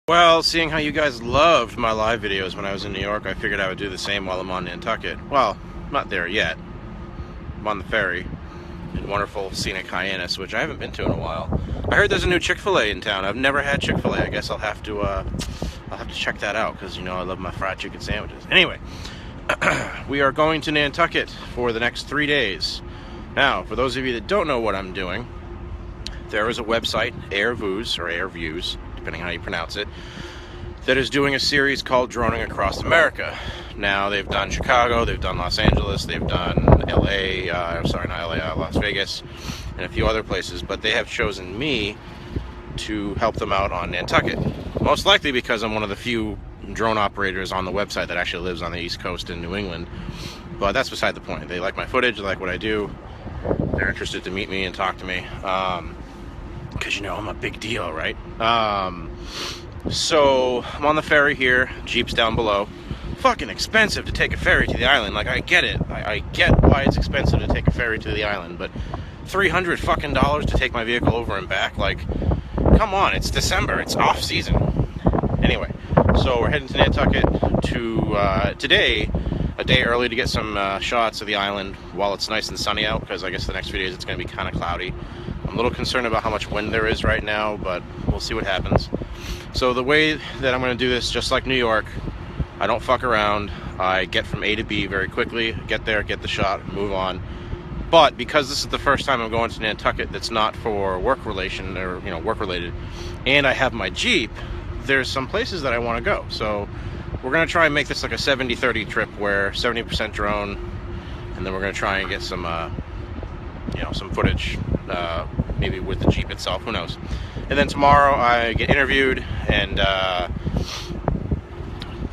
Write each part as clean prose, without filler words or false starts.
Well, seeing how you guys loved my live videos when I was in New York, I figured I would do the same while I'm on Nantucket. Well, not there yet. I'm on the ferry in wonderful scenic Hyannis, which I haven't been to in a while. I heard there's a new Chick-fil-A in town. I've never had Chick-fil-A. I guess I'll have to check that out because you know I love my fried chicken sandwiches. Anyway, we are going to Nantucket for the next 3 days. Now, for those of you that don't know what I'm doing, there is a website, Airviews, depending on how you pronounce it, that is doing a series called Droning Across America. Now, they've done Chicago, they've done Los Angeles, they've done Las Vegas, and a few other places, but they have chosen me to help them out on Nantucket. Most likely because I'm one of the few drone operators on the website that actually lives on the East Coast in New England. But that's beside the point. They like my footage, they like what I do. They're interested to meet me and talk to me. Because, you know, I'm a big deal, right? So, I'm on the ferry here. Jeep's down below. Fucking expensive to take a ferry to the island. Like, I get it. I get why it's expensive to take a ferry to the island. But $300 fucking dollars to take my vehicle over and back? Like, come on. It's December. It's off-season. Anyway, so we're heading to Nantucket today, a day early to get some shots of the island while it's nice and sunny out. Because I guess the next few days it's going to be kind of cloudy. I'm a little concerned about how much wind there is right now, but we'll see what happens. So the way that I'm going to do this, just like New York, I don't fuck around. I get from A to B very quickly, get there, get the shot, move on. But because this is the first time I'm going to Nantucket that's not for work related, and I have my Jeep, there's some places that I want to go. So we're going to try and make this like a 70-30 trip where 70% drone, and then we're going to try and get some some footage, maybe with the Jeep itself, who knows. And then tomorrow I get interviewed and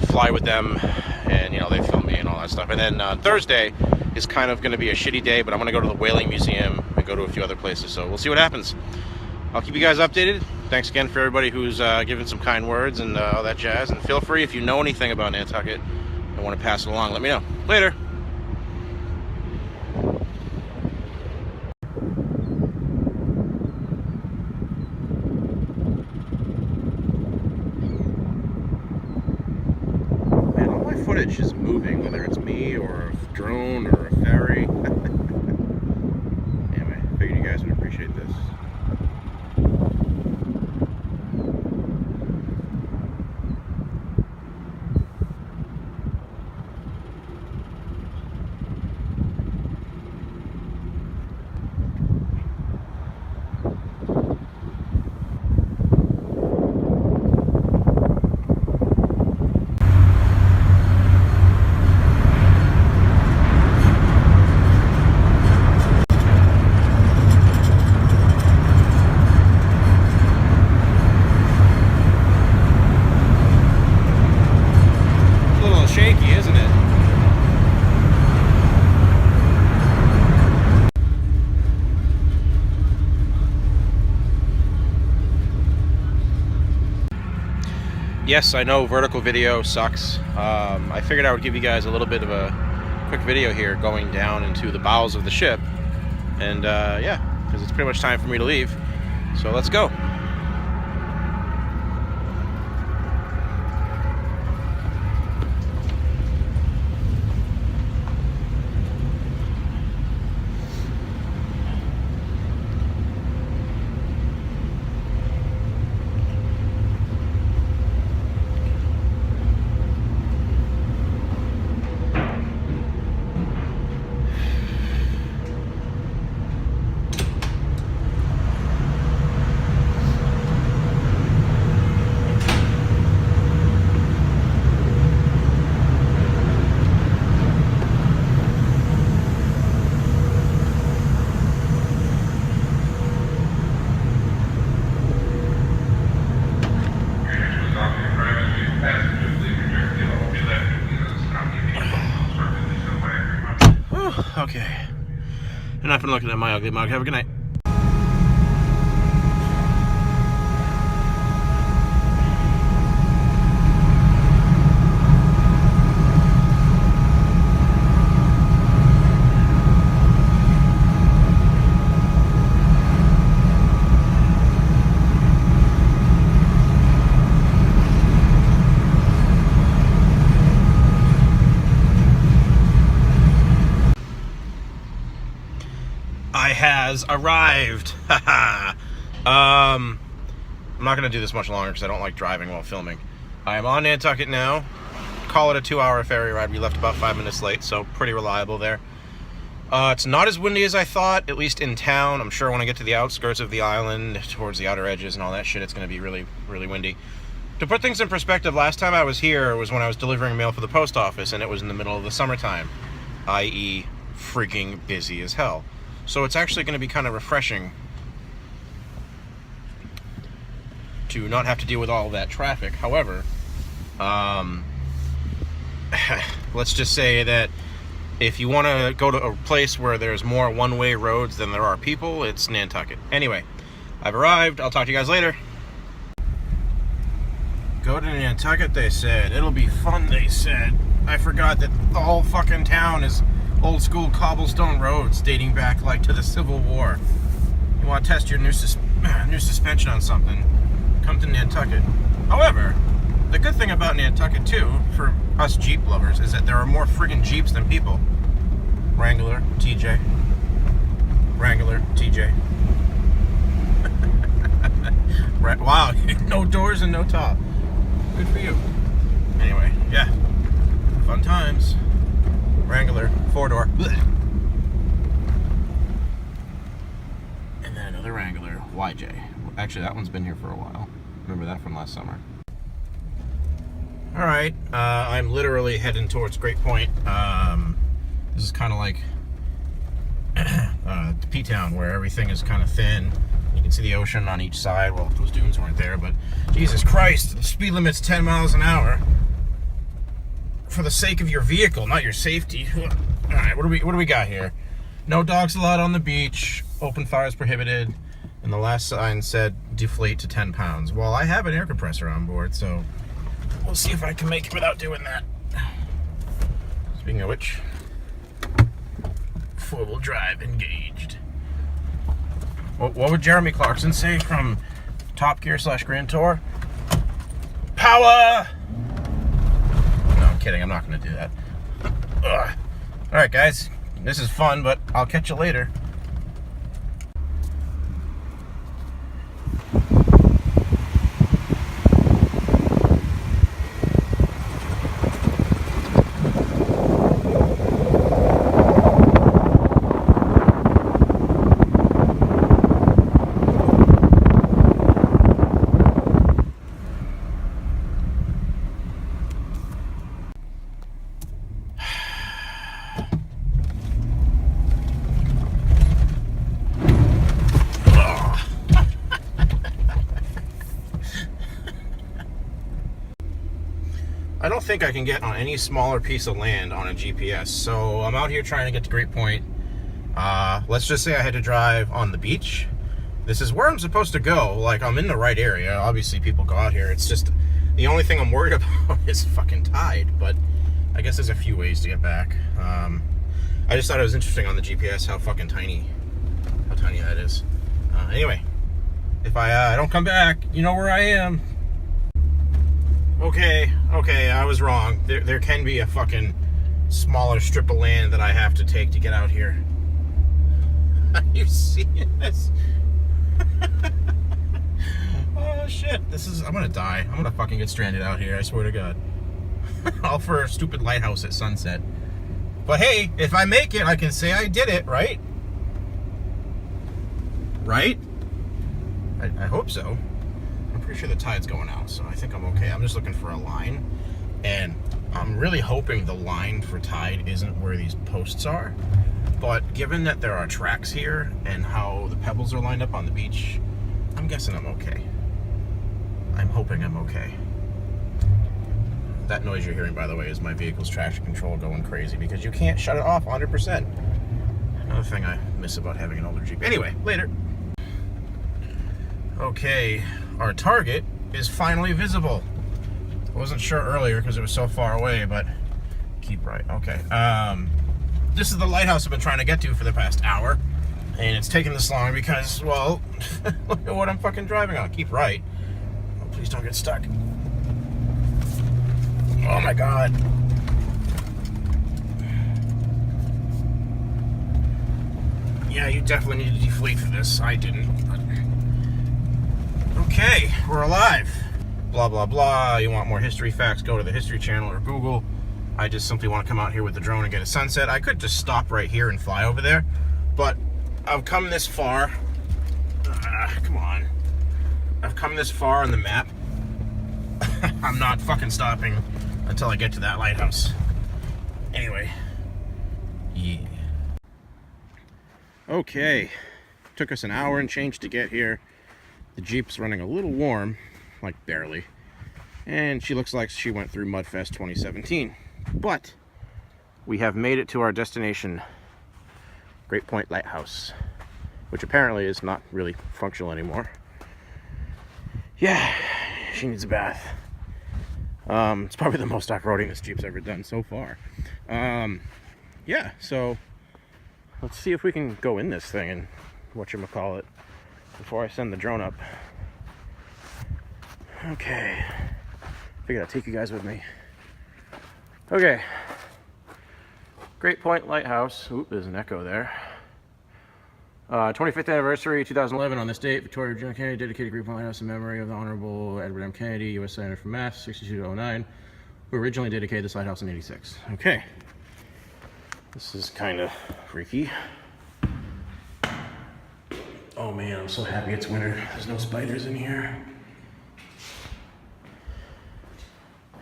fly with them, and they film me and all that stuff. And then Thursday is kind of going to be a shitty day, but I'm going to go to the Whaling Museum and go to a few other places, so we'll see what happens. I'll keep you guys updated. Thanks again for everybody who's given some kind words and all that jazz, and feel free if you know anything about Nantucket and want to pass it along, let me know. Later. Footage is moving, whether it's me or a drone or a ferry. Anyway, figured you guys would appreciate this. Shaky, isn't it? Yes, I know vertical video sucks. I figured I would give you guys a little bit of a quick video here going down into the bowels of the ship. And yeah, because it's pretty much time for me to leave. So let's go. Okay. Enough been looking at my ugly mug. Have a good night. I has arrived. I'm not going to do this much longer because I don't like driving while filming. I am on Nantucket now. Call it a 2-hour ferry ride. We left about 5 minutes late, so pretty reliable there. It's not as windy as I thought, at least in town. I'm sure when I get to the outskirts of the island, towards the outer edges and all that shit, it's going to be really, really windy. To put things in perspective, last time I was here was when I was delivering mail for the post office, and it was in the middle of the summertime, i.e. freaking busy as hell. So it's actually going to be kind of refreshing to not have to deal with all of that traffic. However, let's just say that if you want to go to a place where there's more one-way roads than there are people, it's Nantucket. Anyway, I've arrived. I'll talk to you guys later. Go to Nantucket, they said. It'll be fun, they said. I forgot that the whole fucking town is old school cobblestone roads dating back like to the Civil War. You want to test your new suspension on something, come to Nantucket. However, the good thing about Nantucket too, for us Jeep lovers, is that there are more friggin' Jeeps than people. Wrangler, TJ. Wrangler, TJ. Wow, no doors and no top. Good for you. Anyway, yeah. Fun times. Wrangler, 4-door. And then another Wrangler, YJ. Actually, that one's been here for a while. Remember that from last summer. Alright, I'm literally heading towards Great Point. This is kind of like P-Town, where everything is kind of thin. You can see the ocean on each side. Well, those dunes weren't there, but Jesus Christ, the speed limit's 10 miles an hour. For the sake of your vehicle, not your safety. Alright, what do we got here? No dogs allowed on the beach. Open fire is prohibited. And the last sign said deflate to 10 pounds. Well, I have an air compressor on board, so we'll see if I can make it without doing that. Speaking of which, 4-wheel drive engaged. What would Jeremy Clarkson say from Top Gear / Grand Tour? Power! No, I'm kidding. I'm not going to do that. Alright, guys. This is fun, but I'll catch you later. I don't think I can get on any smaller piece of land on a GPS, so I'm out here trying to get to Great Point. Let's just say I had to drive on the beach. This is where I'm supposed to go. Like, I'm in the right area. Obviously, people go out here. It's just, the only thing I'm worried about is fucking tide, but I guess there's a few ways to get back. I just thought it was interesting on the GPS how fucking tiny that is. Anyway, if I don't come back, you know where I am. Okay, I was wrong. There can be a fucking smaller strip of land that I have to take to get out here. Are you seeing this? Oh shit, I'm gonna die. I'm gonna fucking get stranded out here, I swear to God. All for a stupid lighthouse at sunset. But hey, if I make it, I can say I did it, right? Right? I hope so. I'm pretty sure the tide's going out, so I think I'm okay. I'm just looking for a line, and I'm really hoping the line for tide isn't where these posts are. But given that there are tracks here and how the pebbles are lined up on the beach, I'm guessing I'm okay. I'm hoping I'm okay. That noise you're hearing, by the way, is my vehicle's traction control going crazy because you can't shut it off 100%. Another thing I miss about having an older Jeep. Anyway, later. Okay, our target is finally visible. I wasn't sure earlier because it was so far away, but keep right. Okay. This is the lighthouse I've been trying to get to for the past hour, and it's taking this long because, well, look at what I'm fucking driving on. Keep right. Oh, please don't get stuck. Oh my God. Yeah, you definitely need to deflate for this. I didn't. But... Okay, we're alive. Blah, blah, blah. You want more history facts, go to the History Channel or Google. I just simply want to come out here with the drone and get a sunset. I could just stop right here and fly over there, but I've come this far. Come on. I've come this far on the map. I'm not fucking stopping until I get to that lighthouse. Anyway. Yeah. Okay. Took us an hour and change to get here. The Jeep's running a little warm, like barely. And she looks like she went through Mudfest 2017. But we have made it to our destination, Great Point Lighthouse, which apparently is not really functional anymore. Yeah, she needs a bath. It's probably the most off-roading this Jeep's ever done so far. Yeah, so let's see if we can go in this thing and whatchamacallit before I send the drone up. Okay, figured I'd take you guys with me. Okay, Great Point Lighthouse. Oop, there's an echo there. 25th anniversary, 2011. On this date, Victoria John Kennedy dedicated Great Point Lighthouse in memory of the Honorable Edward M. Kennedy, U.S. Senator from Mass, 6209, who originally dedicated this lighthouse in 86. Okay. This is kind of freaky. Oh man, I'm so happy it's winter. There's no spiders in here.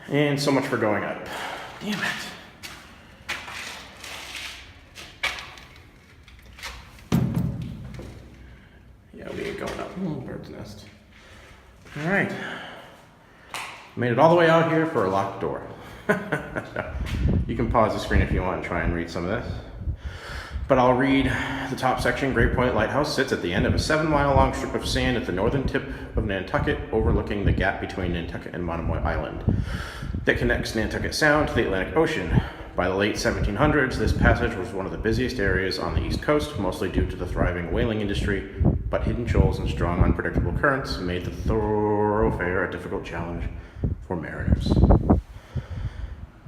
And so much for going up. Damn it. Yeah, we ain't going up. Oh, bird's nest. All right. Made it all the way out here for a locked door. You can pause the screen if you want and try and read some of this. But I'll read the top section. Great Point Lighthouse sits at the end of a 7-mile-long strip of sand at the northern tip of Nantucket, overlooking the gap between Nantucket and Monomoy Island that connects Nantucket Sound to the Atlantic Ocean. By the late 1700s, this passage was one of the busiest areas on the East Coast, mostly due to the thriving whaling industry, but hidden shoals and strong, unpredictable currents made the thoroughfare a difficult challenge for mariners.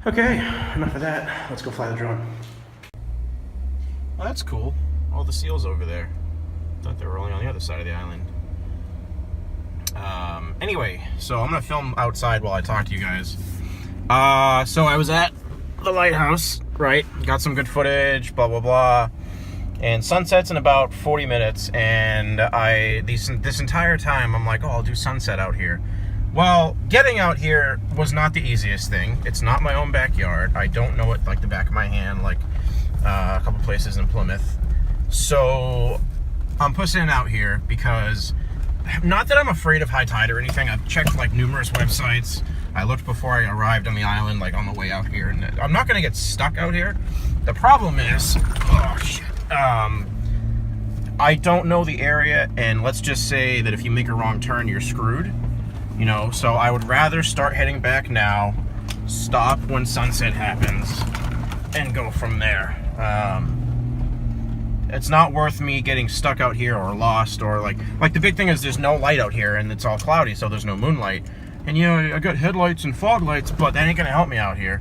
Okay, enough of that. Let's go fly the drone. Well, that's cool. All the seals over there. Thought they were only on the other side of the island. Anyway, so I'm gonna film outside while I talk to you guys. So I was at the lighthouse, right? Got some good footage, blah, blah, blah. And sunset's in about 40 minutes, and this entire time, I'm like, oh, I'll do sunset out here. Well, getting out here was not the easiest thing. It's not my own backyard. I don't know it like the back of my hand, like a couple places in Plymouth. So I'm pushing it out here because, not that I'm afraid of high tide or anything. I've checked like numerous websites. I looked before I arrived on the island, like on the way out here, and I'm not gonna get stuck out here. The problem is, oh shit, I don't know the area, and let's just say that if you make a wrong turn, you're screwed, you know. So I would rather start heading back now, stop when sunset happens, and go from there. It's not worth me getting stuck out here or lost, or like the big thing is there's no light out here, and it's all cloudy, so there's no moonlight. And you know, I got headlights and fog lights, but that ain't gonna help me out here.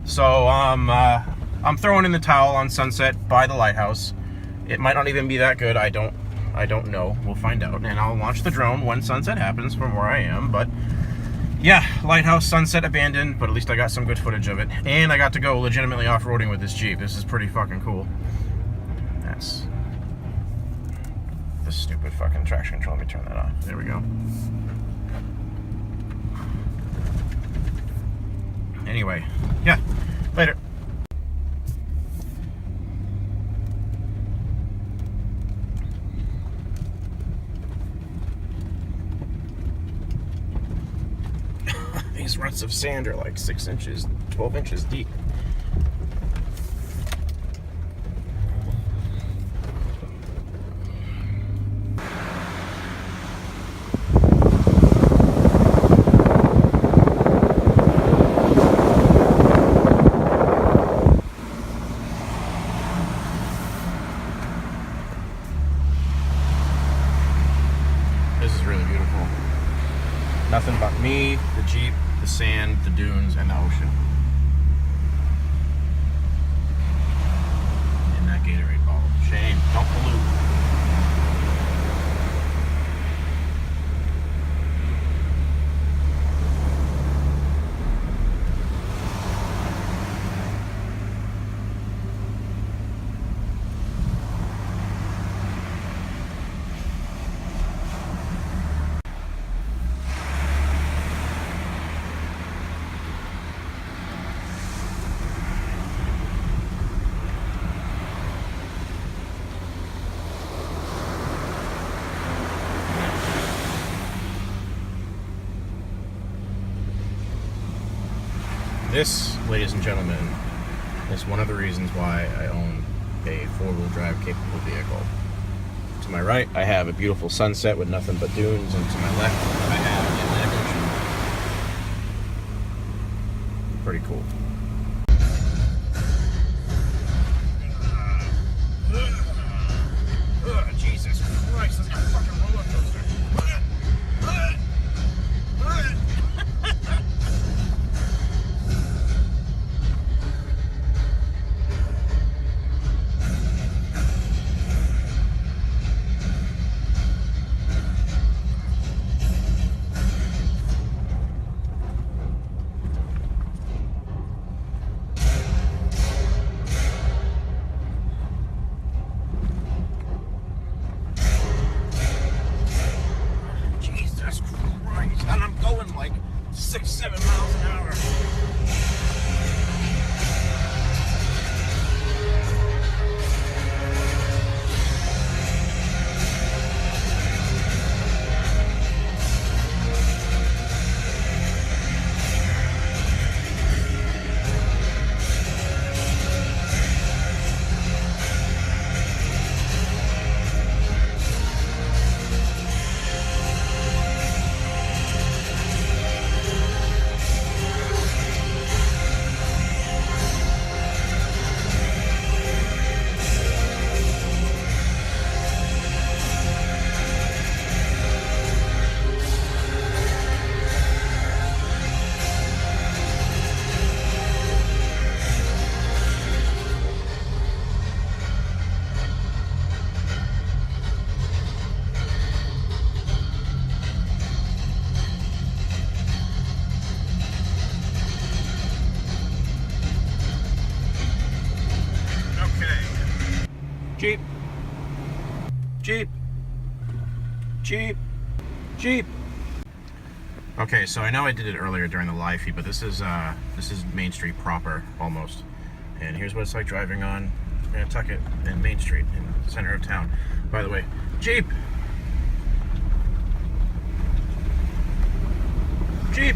So I'm throwing in the towel on sunset by the lighthouse. It might not even be that good. I don't know. We'll find out. And I'll launch the drone when sunset happens from where I am. But yeah, lighthouse, sunset, abandoned. But at least I got some good footage of it, and I got to go legitimately off-roading with this Jeep. This is pretty fucking cool. That's the stupid fucking traction control. Let me turn that off. There we go. Anyway, yeah, later. These ruts of sand are like 6 inches, 12 inches deep. Nothing but me, the Jeep, the sand, the dunes, and the ocean. And that Gatorade bottle. Shame. Don't pollute. This, ladies and gentlemen, is one of the reasons why I own a four-wheel drive capable vehicle. To my right, I have a beautiful sunset with nothing but dunes, and to my left, I have the Atlantic Ocean. Pretty cool. Jesus Christ, this is a fucking roller coaster. And I'm going like 6-7 miles an hour. Jeep. Jeep. Jeep. Jeep. Okay, so I know I did it earlier during the live feed, but this is Main Street proper, almost. And here's what it's like driving on Nantucket and Main Street in the center of town. By the way, Jeep. Jeep.